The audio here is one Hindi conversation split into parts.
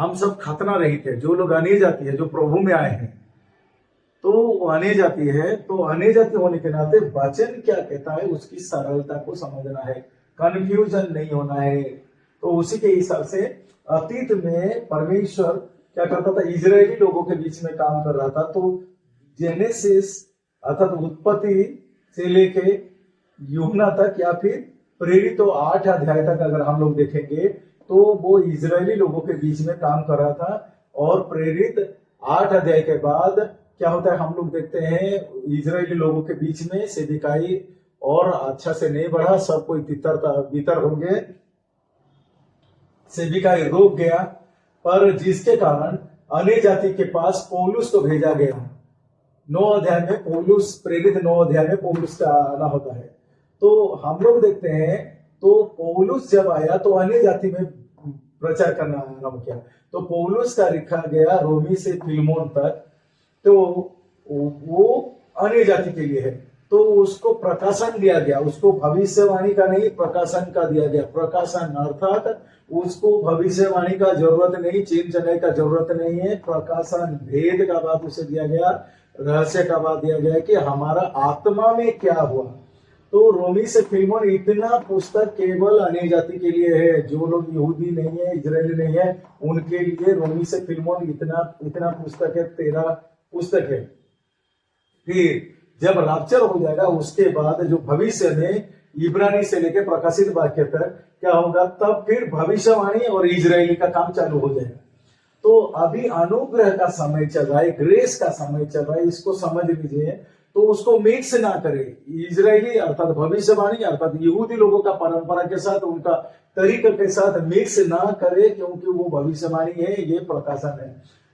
हम सब खतना रहित है। जो लोग अन्य जाति है, जो प्रभु में आए हैं, तो वो अन्य जाति है, तो अन्य जाति होने के नाते वचन क्या कहता है उसकी सरलता को समझना है, कंफ्यूजन नहीं होना है। तो उसी के हिसाब से अतीत में परमेश्वर क्या करता था, इजरायली लोगों के बीच में काम कर रहा था। तो जेनेसिस अर्थात उत्पत्ति से लेके यूहन्ना तक, या फिर प्रेरित तो 8 अध्याय तक अगर हम लोग देखेंगे, तो वो इजरायली लोगों के बीच में काम कर रहा था। और प्रेरित 8 अध्याय के बाद क्या होता है, हम लोग देखते हैं इजरायली लोगों के बीच में सेदिकाई और अच्छा से नहीं बढ़ा, सब कोई तितर हो गए, सेदिकाई रुक गया। पर जिसके कारण अन्य जाति के पास पौलुस को भेजा गया। 9 अध्याय में पौलुस, प्रेरित 9 अध्याय में पौलुस का आना होता है। तो हम लोग देखते हैं, तो पौलुस जब आया तो अन्य जाति में प्रचार करना आरंभ किया। तो पौलुस का लिखा गया रोमी से फिलमोन तक, तो वो अन्य जाति के लिए है। तो उसको प्रकाशन दिया गया, उसको भविष्यवाणी का नहीं प्रकाशन का दिया गया। प्रकाशन अर्थात उसको भविष्यवाणी का जरूरत नहीं, चिन्ह चढ़ाई का जरूरत नहीं है। प्रकाशन भेद का बात उसे दिया गया, रहस्य का बात दिया गया कि हमारा आत्मा में क्या हुआ। तो रोमी से फिलमोन इतना पुस्तक केवल अन्य जाति के लिए है, जो लोग यहूदी नहीं है, इजरायली नहीं है, उनके लिए रोमी से फिलमोन इतना पुस्तक है, 13 पुस्तक है। फिर जब रैप्चर हो जाएगा उसके बाद जो भविष्य में इब्रानी से लेकर प्रकाशित वाक्य तक क्या होगा, तब फिर भविष्यवाणी और इजरायली का काम चालू हो जाएगा। तो अभी अनुग्रह का समय चल रहा है, ग्रेस का समय चल रहा है, इसको समझ लीजिए। तो उसको मिक्स ना करे, इजरायली अर्थात भविष्यवाणी अर्थात यहूदी लोगों का परंपरा के साथ, उनका तरीके के साथ मिक्स ना करे, क्योंकि वो भविष्यवाणी है, ये प्रकाशन है।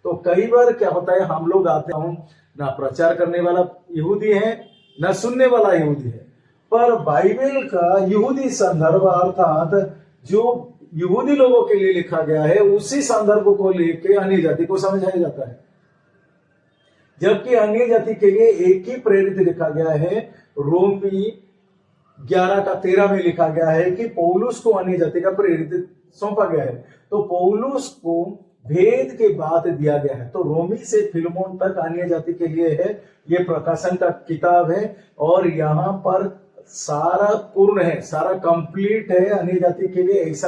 तो कई बार क्या होता है, हम लोग आते हैं, ना प्रचार करने वाला यहूदी है, ना सुनने वाला यहूदी है, पर बाइबल का यहूदी संदर्भ अर्थात जो यहूदी लोगों के लिए लिखा गया है, उसी संदर्भ को लेके अन्य जाति को समझाया जाता है। जबकि अन्य जाति के लिए एक ही प्रेरित लिखा गया है। रोमी 11:13 में लिखा गया है कि पौलुस को अन्य जाति का प्रेरित सौंपा गया है। तो पौलुस को भेद के बात दिया गया है। तो रोमी से फिलमोन तक अन्य जाति के लिए है, ये प्रकाशन का किताब है। और यहाँ पर सारा पूर्ण है, सारा कंप्लीट है अन्य जाति के लिए, ऐसा